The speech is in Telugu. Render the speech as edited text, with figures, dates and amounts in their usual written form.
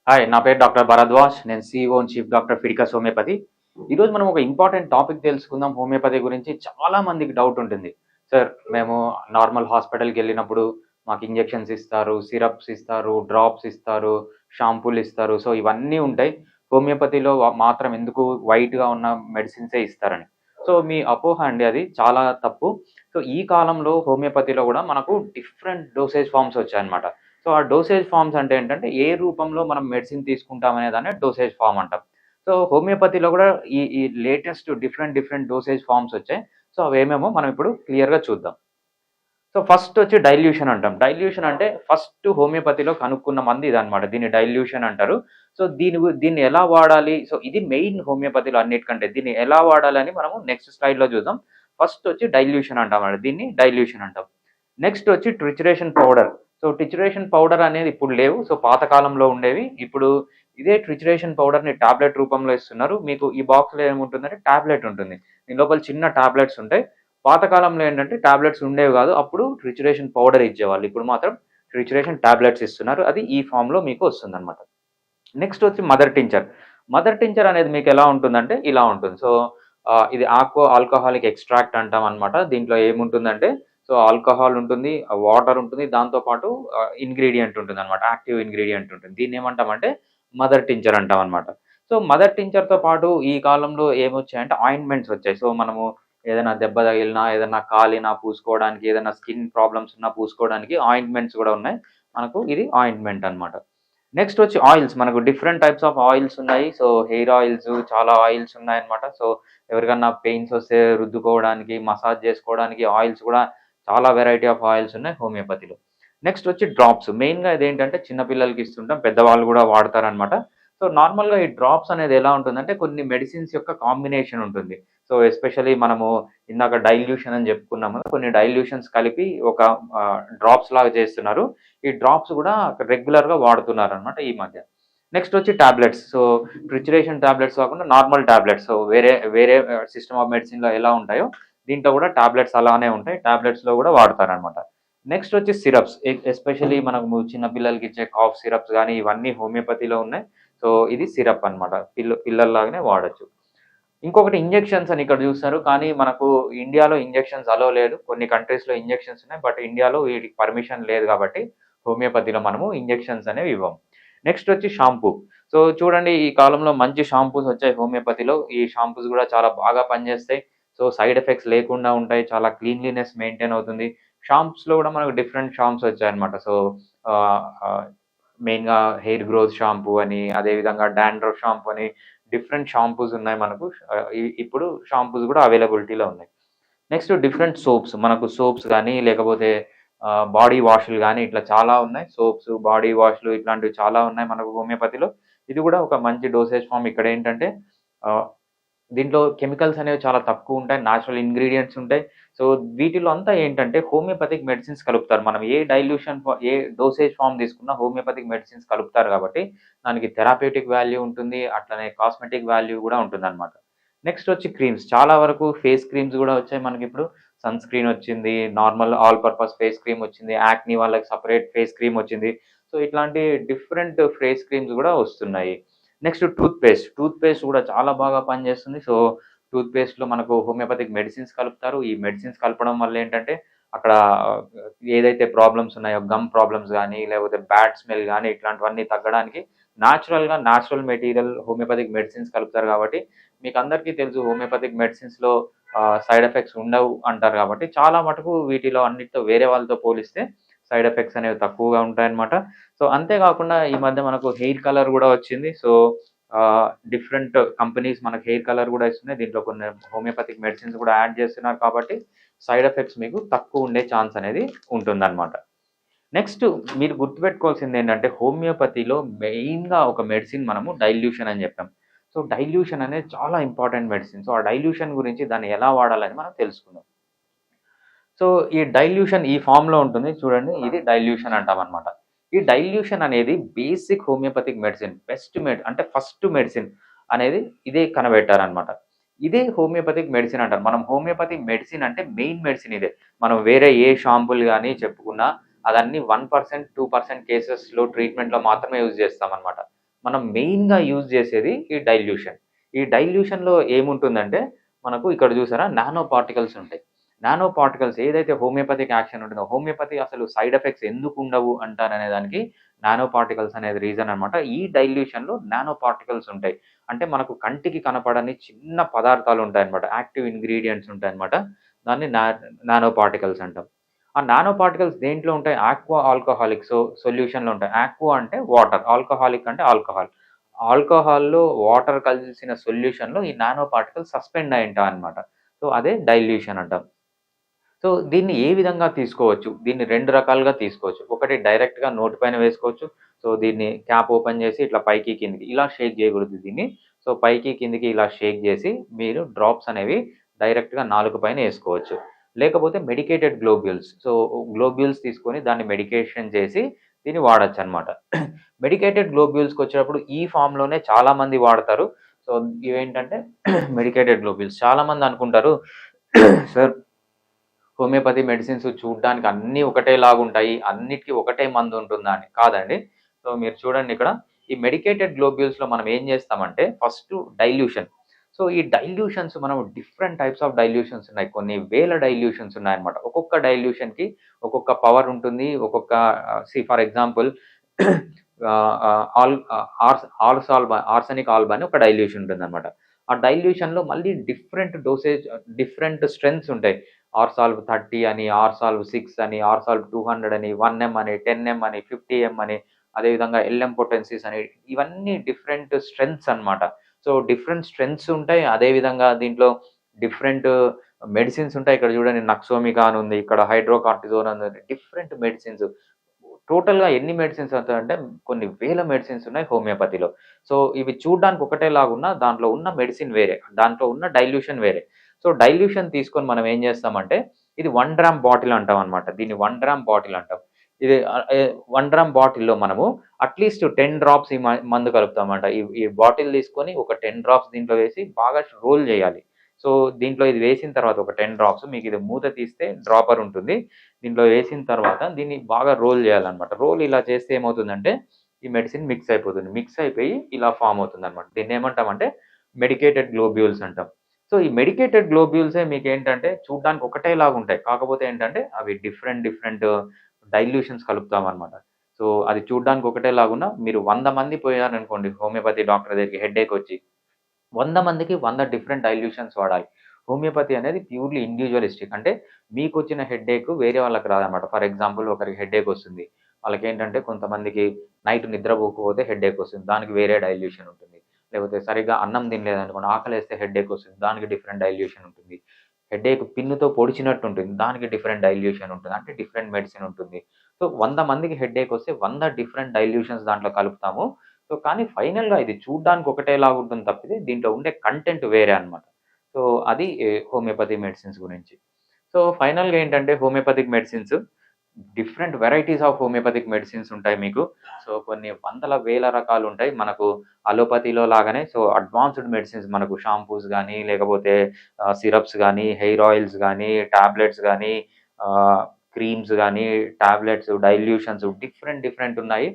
హాయ్, నా పేరు డాక్టర్ భరద్వాజ్. నేను CEO and chief doctor Fidicus homeopathy. ఈరోజు మనం ఒక ఇంపార్టెంట్ టాపిక్ తెలుసుకుందాం. హోమియోపతి గురించి చాలా మందికి డౌట్ ఉంటుంది. సార్, మేము నార్మల్ హాస్పిటల్‌కి వెళ్ళినప్పుడు మాకు ఇంజెక్షన్స్ ఇస్తారు, సిరప్స్ ఇస్తారు, డ్రాప్స్ ఇస్తారు, షాంపూలు ఇస్తారు. సో, ఇవన్నీ ఉంటాయి. హోమియోపతిలో మాత్రం ఎందుకు వైట్‌గా ఉన్న మెడిసిన్సే ఇస్తారని. సో, మీ అపోహ అండి, అది చాలా తప్పు. సో, ఈ కాలంలో హోమియోపతిలో కూడా మనకు డిఫరెంట్ డోసేజ్ ఫార్మ్స్ వచ్చాయన్నమాట. సో, ఆ డోసేజ్ ఫార్మ్స్ అంటే ఏంటంటే, ఏ రూపంలో మనం మెడిసిన్ తీసుకుంటామనే దాన్నే డోసేజ్ ఫార్మ్ అంటాం. సో, హోమియోపతిలో గూడా ఈ లేటెస్ట్ డిఫరెంట్ డోసేజ్ ఫార్మ్స్ వచ్చాయి. సో, అవేమేమో మనం ఇప్పుడు క్లియర్‌గా చూద్దాం. సో, ఫస్ట్ వచ్చి డైల్యూషన్ అంటాం. డైల్యూషన్ అంటే ఫస్ట్ హోమియోపతిలో కనుక్కున్న మంది ఇదనమాట. దీన్ని డైల్యూషన్ అంటారు. సో, దీన్ని ఎలా వాడాలి? సో, ఇది మెయిన్ హోమియోపతిలో అన్నిటికంటే. దీన్ని ఎలా వాడాలని మనము నెక్స్ట్ స్లైడ్‌లో చూద్దాం. ఫస్ట్ వచ్చి డైల్యూషన్ అంటామండి. దీన్ని డైల్యూషన్ అంటాం. నెక్స్ట్ వచ్చి ట్రిచురేషన్ పౌడర్. సో, ట్రిచురేషన్ పౌడర్ అనేది ఇప్పుడు లేవు. సో, పాత కాలంలో ఉండేవి. ఇప్పుడు ఇదే ట్రిచురేషన్ పౌడర్‌ని టాబ్లెట్ రూపంలో ఇస్తున్నారు. మీకు ఈ బాక్స్‌లో ఏముంటుందంటే టాబ్లెట్ ఉంటుంది. దీని లోపల చిన్న టాబ్లెట్స్ ఉంటాయి. పాత కాలంలో ఏంటంటే టాబ్లెట్స్ ఉండేవి కాదు. అప్పుడు ట్రిచురేషన్ పౌడర్ ఇచ్చేవాళ్ళు. ఇప్పుడు మాత్రం ట్రిచురేషన్ టాబ్లెట్స్ ఇస్తున్నారు. అది ఈ ఫార్మ్‌లో మీకు వస్తుందన్నమాట. నెక్స్ట్ వచ్చి మదర్ టించర్. మదర్ టించర్ అనేది మీకు ఎలా ఉంటుందంటే ఇలా ఉంటుంది. సో, ఇది ఆల్కహాలిక్ ఎక్స్ట్రాక్ట్ అంటామనమాట. దీంట్లో ఏముంటుందంటే, సో, ఆల్కహాల్ ఉంటుంది, వాటర్ ఉంటుంది. దాంతో పాటు ఇంగ్రీడియంట్ ఉంటుందనమాట. యాక్టివ్ ఇంగ్రీడియంట్ ఉంటుంది. దీన్నేమంటామంటే మదర్ టించర్ అంటామనమాట. సో, మదర్ టించర్‌తో పాటు ఈ కాలంలో ఏమొచ్చాయంటే ఆయింట్‌మెంట్స్ వచ్చాయి. సో, మనము ఏదైనా దెబ్బ తగిలినా, ఏదన్నా కాలినా పూసుకోవడానికి, ఏదైనా స్కిన్ ప్రాబ్లమ్స్ ఉన్నా పూసుకోవడానికి ఆయింట్‌మెంట్స్ గూడా ఉన్నాయి. మనకు ఇది ఆయింట్‌మెంట్ అనమాట. నెక్స్ట్ వచ్చి ఆయిల్స్. మనకు డిఫరెంట్ టైప్స్ ఆఫ్ ఆయిల్స్ ఉన్నాయి. సో, హెయిర్ ఆయిల్స్ చాలా ఆయిల్స్ ఉన్నాయన్నమాట. సో, ఎవరికన్నా పెయిన్స్ వస్తే రుద్దుకోవడానికి, మసాజ్ చేసుకోవడానికి ఆయిల్స్ కూడా చాలా వెరైటీ ఆఫ్ ఆయిల్స్ ఉన్నాయి హోమియోపతిలో. నెక్స్ట్ వచ్చి డ్రాప్స్. మెయిన్‌గా ఇదేంటంటే చిన్న పిల్లలకి ఇస్తుంటాం. పెద్దవాళ్ళు కూడా వాడతారనమాట. సో, నార్మల్‌గా ఈ డ్రాప్స్ అనేది ఎలా ఉంటుందంటే కొన్ని మెడిసిన్స్ యొక్క కాంబినేషన్ ఉంటుంది. సో, ఎస్పెషల్లీ మనము ఇందాక డైల్యూషన్ అని చెప్పుకున్నాము కదా! కొన్ని డైల్యూషన్స్ కలిపి ఒక డ్రాప్స్ లాగా చేస్తున్నారు. ఈ డ్రాప్స్ గూడా రెగ్యులర్‌గా వాడుతున్నారనమాట ఈ మధ్య. నెక్స్ట్ వచ్చి టాబ్లెట్స్. సో, ట్రిచురేషన్ టాబ్లెట్స్ కాకుండా నార్మల్ టాబ్లెట్స్. సో, వేరే వేరే సిస్టమ్ ఆఫ్ మెడిసిన్‌లో ఎలా ఉంటాయో దీంట్లో గూడా టాబ్లెట్స్ అలానే ఉంటాయి. టాబ్లెట్స్‌లో గూడా వాడతారనమాట. నెక్స్ట్ వచ్చి సిరప్స్. ఎస్పెషల్లీ మనము చిన్న పిల్లలకి ఇచ్చే కాఫ్ సిరప్స్ గానీ ఇవన్నీ హోమియోపతిలో ఉన్నాయి. సో, ఇది సిరప్ అనమాట. పిల్లల్లాగానే వాడొచ్చు. ఇంకొకటి ఇంజెక్షన్స్ అని ఇక్కడ చూస్తారు. కానీ మనకు ఇండియాలో ఇంజెక్షన్స్ అలో లేదు. కొన్ని కంట్రీస్‌లో ఇంజెక్షన్స్ ఉన్నాయి. బట్ ఇండియాలో వీటికి పర్మిషన్ లేదు కాబట్టి హోమియోపతిలో మనము ఇంజెక్షన్స్ అనేవి ఇవ్వం. నెక్స్ట్ వచ్చి షాంపూ. సో, చూడండి, ఈ కాలంలో మంచి షాంపూస్ వచ్చాయి హోమియోపతిలో. ఈ షాంపూస్ గూడా చాలా బాగా పనిచేస్తాయి. సో, సైడ్ ఎఫెక్ట్స్ లేకుండా ఉంటాయి. చాలా క్లీన్లీనెస్ మెయింటైన్ అవుతుంది. షాంపూస్‌లో గూడా మనకు డిఫరెంట్ షాంపూస్ వచ్చాయన్నమాట. సో, ఆహ్, ఆహ్, మెయిన్‌గా హెయిర్ గ్రోత్ షాంపూ అని, అదేవిధంగా డాండ్రఫ్ షాంపూ అని డిఫరెంట్ షాంపూస్ ఉన్నాయి మనకు. ఇప్పుడు షాంపూస్ గూడా అవైలబిలిటీలో ఉన్నాయి. Next different soaps. మనకు సోప్స్ గానీ, లేకపోతే బాడీ వాష్‌లు గానీ ఇట్లా చాలా ఉన్నాయి. సోప్స్, బాడీ వాష్‌లు ఇట్లాంటివి చాలా ఉన్నాయి మనకు హోమియోపతిలో. ఇది గూడా ఒక మంచి డోసేజ్ ఫార్మ్. ఇక్కడేంటంటే ఆహ్, దీంట్లో కెమికల్స్ అనేవి చాలా తక్కువుంటాయి. నేచురల్ ఇంగ్రీడియెంట్స్ ఉంటాయి. సో, వీటిలో అంతా ఏంటంటే హోమియోపతిక్ మెడిసిన్స్ కలుపుతారు. మనం ఏ డోసేజ్ ఫార్మ్ తీసుకున్నా హోమియోపతిక్ మెడిసిన్స్ కలుపుతారు కాబట్టి, దానికి థెరప్యూటిక్ వాల్యూ ఉంటుంది. అట్లనే కాస్మెటిక్ వాల్యూ గూడా ఉంటుందనమాట. నెక్స్ట్ వచ్చి క్రీమ్స్. చాలా వరకు ఫేస్ క్రీమ్స్ గూడా వచ్చాయి మనకిప్పుడు. సన్ స్క్రీన్ వచ్చింది. Normal all purpose face cream వచ్చింది. యాక్ని వాళ్ళకి సెపరేట్ ఫేస్ క్రీమ్ వచ్చింది. సో, ఇట్లాంటి డిఫరెంట్ ఫేస్ క్రీమ్స్ గూడా వస్తున్నాయి. Next toothpaste. Toothpaste గూడా చాలా బాగా పనిచేస్తుంది. సో, టూత్ పేస్ట్‌లో మనకు హోమియోపతిక్ మెడిసిన్స్ కలుపుతారు. ఈ మెడిసిన్స్ కలపడం వల్ల ఏంటంటే, అక్కడ ఏదైతే ప్రాబ్లమ్స్ ఉన్నాయో గమ్ ప్రాబ్లమ్స్ గానీ, లేకపోతే బ్యాడ్ స్మెల్ గానీ ఇట్లాంటివన్నీ తగ్గడానికి నేచురల్ మెటీరియల్ హోమియోపతిక్ మెడిసిన్స్ కలుపుతారు కాబట్టి, మీకందరికీ తెలుసు హోమియోపతిక్ మెడిసిన్స్‌లో సైడ్ ఎఫెక్ట్స్ ఉండవు అంటారు కాబట్టి, చాలా మటుకు వీటిలో అన్నిటితో వేరే వాళ్ళతో పోలిస్తే సైడ్ ఎఫెక్ట్స్ అనేవి తక్కువగా ఉంటాయన్నమాట. సో, అంతే కాకుండా ఈ మధ్య మనకు హెయిర్ కలర్ గూడా వచ్చింది. సో, డిఫరెంట్ కంపెనీస్ మనకు హెయిర్ కలర్ గూడా ఇస్తున్నాయి. దీంట్లో కొన్ని హోమియోపతిక్ మెడిసిన్స్ గూడా యాడ్ చేస్తున్నారు కాబట్టి, సైడ్ ఎఫెక్ట్స్ మీకు తక్కువ ఉండే ఛాన్స్ అనేది ఉంటుందన్నమాట. నెక్స్ట్ మీరు గుర్తుపెట్టుకోవాల్సిందేంటంటే, హోమియోపతిలో మెయిన్‌గా ఒక మెడిసిన్ మనము డైల్యూషన్ అని చెప్పాం. సో, డైల్యూషన్ అనేది చాలా ఇంపార్టెంట్ మెడిసిన్. సో, ఆ డైల్యూషన్ గురించి దాన్ని ఎలా వాడాలని మనం తెలుసుకుందాం. సో, ఈ డైల్యూషన్ ఈ ఫార్మ్‌లో ఉంటుంది చూడండి. ఇది డైల్యూషన్ అంటామనమాట. ఈ డైల్యూషన్ అనేది బేసిక్ హోమియోపతిక్ మెడిసిన్. అంటే ఫస్ట్ మెడిసిన్ అనేది ఇదే కనిపెట్టారనమాట. ఇదే హోమియోపతిక్ మెడిసిన్ అంటారు. మనం హోమియోపతిక్ మెడిసిన్ అంటే మెయిన్ మెడిసిన్ ఇదే. మనం వేరే ఏ షాంపూలు గాని చెప్పుకున్నా అదన్నీ 1%, 2% కేసెస్‌లో ట్రీట్మెంట్‌లో మాత్రమే యూజ్ చేస్తామనమాట. మనం మెయిన్‌గా యూజ్ చేసేది ఈ డైల్యూషన్. ఈ డైల్యూషన్‌లో ఏముంటుందంటే మనకు ఇక్కడ చూసారా నానో పార్టికల్స్ ఉంటాయి. నానో పార్టికల్స్ ఏదైతే హోమియోపతిక్ యాక్షన్ ఉంటుందో, హోమియోపతి అసలు సైడ్ ఎఫెక్ట్స్ ఎందుకుండవు అంటారనే దానికి నానో పార్టికల్స్ అనేది రీజన్ అనమాట. ఈ డైల్యూషన్‌లో నానో పార్టికల్స్ ఉంటాయి. అంటే మనకు కంటికి కనపడని చిన్న పదార్థాలు ఉంటాయన్నమాట. యాక్టివ్ ఇంగ్రీడియెంట్స్ ఉంటాయన్నమాట. దాన్ని నానో పార్టికల్స్ అంటాం. ఆ నానో పార్టికల్స్ దేంట్లో ఉంటాయి? ఆక్వా ఆల్కహాలిక్ సొల్యూషన్‌లో ఉంటాయి. ఆక్వా అంటే వాటర్, ఆల్కహాలిక్ అంటే ఆల్కహాల్. ఆల్కహాల్‌లో వాటర్ కలిసిన సొల్యూషన్‌లో ఈ నానో పార్టికల్స్ సస్పెండ్ అయి ఉంటాయన్నమాట. సో, అదే డైల్యూషన్ అంటాం. సో, దీన్ని ఏ విధంగా తీసుకోవచ్చు? దీన్ని 2 రకాలుగా తీసుకోవచ్చు. ఒకటి డైరెక్ట్‌గా నోటి పైన వేసుకోవచ్చు. సో, దీన్ని క్యాప్ ఓపెన్ చేసి ఇట్లా పైకి, కిందకి ఇలా షేక్ చేయకూడదు దీన్ని. సో, పైకి, కిందకి ఇలా షేక్ చేసి మీరు డ్రాప్స్ అనేవి డైరెక్ట్‌గా నాలుక పైన ఏసుకోవచ్చు. లేకపోతే మెడికేటెడ్ గ్లోబ్యూల్స్. సో, గ్లోబ్యూల్స్ తీసుకొని దాన్ని మెడికేషన్ చేసి దీన్ని వాడొచ్చనమాట. మెడికేటెడ్ గ్లోబ్యూల్స్‌కొచ్చేటప్పుడు ఈ ఫార్మ్‌లోనే చాలామంది వాడతారు. సో, ఇవేంటంటే మెడికేటెడ్ గ్లోబ్యూల్స్. చాలామంది అనుకుంటారు సార్ హోమియోపతి మెడిసిన్స్ చూడ్డానికి అన్నీ ఒకటేలాగుంటాయి. అన్నిటికి ఒకటే మందుంటుందా అని. కాదండి. సో, మీరు చూడండి ఇక్కడ ఈ మెడికేటెడ్ గ్లోబ్యూల్స్‌లో మనం ఏం చేస్తామంటే ఫస్టు డైల్యూషన్. సో, ఈ డైల్యూషన్స్ మనం డిఫరెంట్ టైప్స్ ఆఫ్ డైల్యూషన్స్ ఉన్నాయి. కొన్ని వేల డైల్యూషన్స్ ఉన్నాయన్నమాట. ఒక్కొక్క డైల్యూషన్‌కి ఒక్కొక్క పవర్ ఉంటుంది. ఒక్కొక్క ఫర్ ఎగ్జాంపుల్ ఆహ్, ఆహ్, ఆల్ ఆహ్, ఆర్స్ ఆర్సాల్బ్ ఆర్సెనిక్ ఆల్బ్ అని ఒక డైల్యూషన్ ఉంటుందన్నమాట. ఆ డైల్యూషన్‌లో మళ్ళీ డిఫరెంట్ డోసేజ్ డిఫరెంట్ స్ట్రెంగ్త్స్ ఉంటాయి. ఆర్సాల్వ్ 30 అని, ఆర్సాల్వ్ 6 అని, ఆర్సాల్వ్ 200 అని, 1 అని, 10 అని, 50 అని, అదేవిధంగా ఎల్ఎం పొటెన్సీస్ అని ఇవన్నీ డిఫరెంట్ స్ట్రెంగ్త్స్ అన్నమాట. సో, డిఫరెంట్ స్ట్రెంగ్త్స్ ఉంటాయి. అదేవిధంగా దీంట్లో డిఫరెంట్ మెడిసిన్స్ ఉంటాయి. ఇక్కడ చూడండి నక్సోమికా అని ఉంది. ఇక్కడ హైడ్రోకార్టిజోన్ అని ఉంది. Different medicines. టోటల్‌గా ఎన్ని మెడిసిన్స్ అవుతాయంటే కొన్ని వేల మెడిసిన్స్ ఉన్నాయి హోమియోపతిలో. సో, ఇవి చూడ్డానికి ఒకటేలాగున్నా దాంట్లో ఉన్న మెడిసిన్ వేరే. దాంట్లో ఉన్న డైల్యూషన్ వేరే. సో, డైల్యూషన్ తీసుకొని మనం ఏం చేస్తామంటే ఇది 1 గ్రామ్ బాటిల్ అంటామనమాట. దీన్ని 1 గ్రామ్ బాటిల్ అంటాం. ఇది 1 గ్రామ్ బాటిల్‌లో మనము అట్‌లీస్ట్ 10 డ్రాప్స్ ఈ మందు కలుపుతామన్నమాట. ఈ ఈ బాటిల్ తీసుకొని ఒక 10 డ్రాప్స్ దీంట్లో వేసి బాగా రోల్ చేయాలి. సో, దీంట్లో ఇది వేసిన తర్వాత ఒక 10 డ్రాప్స్ మీకిది మూత తీస్తే డ్రాపర్ ఉంటుంది. దీంట్లో వేసిన తర్వాత దీన్ని బాగా రోల్ చేయాలన్నమాట. రోల్ ఇలా చేస్తే ఏమవుతుందంటే ఈ మెడిసిన్ మిక్స్ అయిపోతుంది. మిక్స్ అయిపోయి ఇలా ఫార్మ్ అవుతుందన్నమాట. దీన్నేమంటామంటే మెడికేటెడ్ గ్లోబ్యూల్స్ అంటాం. సో, ఈ మెడికేటెడ్ గ్లోబ్యూల్సే మీకేంటంటే చూడ్డానికి ఒకటేలాగుంటాయి. కాకపోతే ఏంటంటే అవి డిఫరెంట్ డిఫరెంట్ డైల్యూషన్స్ కలుపుతామన్నమాట. సో, అది చూడ్డానికి ఒకటేలాగున్నా మీరు 100 మంది పోయారనుకోండి హోమియోపతి డాక్టర్ దగ్గరికి హెడ్‌ఏకొచ్చి 100 మందికి 100 డిఫరెంట్ డైల్యూషన్స్ వాడాలి. హోమియోపతి అనేది ప్యూర్‌లీ ఇండివిడ్యువలిస్టిక్. అంటే మీకొచ్చిన హెడ్‌ఏక్ వేరే వాళ్ళకి రాదనమాట. ఫర్ ఎగ్జాంపుల్ ఒకరికి హెడ్‌ఏక్ వస్తుంది. వాళ్ళకేంటంటే కొంతమందికి నైట్ నిద్రపోకపోతే హెడ్‌ఏక్ వస్తుంది. దానికి వేరే డైల్యూషన్ ఉంటుంది. లేకపోతే సరిగ్గా అన్నం తినలేదనుకోండి ఆకలేస్తే హెడ్‌ఏక్ వస్తుంది. దానికి డిఫరెంట్ డైల్యూషన్ ఉంటుంది. హెడ్‌ఏక్ పిన్నుతో పొడిచినట్టు ఉంటుంది. దానికి డిఫరెంట్ డైల్యూషన్ ఉంటుంది. అంటే డిఫరెంట్ మెడిసిన్ ఉంటుంది. సో, 100 మందికి హెడ్‌ఏక్ వస్తే 100 డిఫరెంట్ డైల్యూషన్స్ దాంట్లో కలుపుతాము. సో, కానీ ఫైనల్‌గా ఇది చూడ్డానికి ఒకటేలాగా ఉంటుంది తప్పితే దీంట్లో ఉండే కంటెంట్ వేరే అన్నమాట. సో, అది హోమియోపతి మెడిసిన్స్ గురించి. సో, ఫైనల్‌గా ఏంటంటే homoeopathic medicines different varieties of homeopathic medicines ఉంటాయి మీకు. సో, కొన్ని వందల, వేల రకాలుంటాయి. మనకు అలోపతిలో లాగానే సో, అడ్వాన్స్‌డ్ మెడిసిన్స్ మనకు షాంపూస్ గానీ, లేకపోతే సిరప్స్ గానీ, హెయిర్ ఆయిల్స్ గానీ, టాబ్లెట్స్ గానీ, ఆహ్, క్రీమ్స్ గానీ, టాబ్లెట్స్, డైల్యూషన్స్ డిఫరెంట్ డిఫరెంట్ ఉన్నాయి.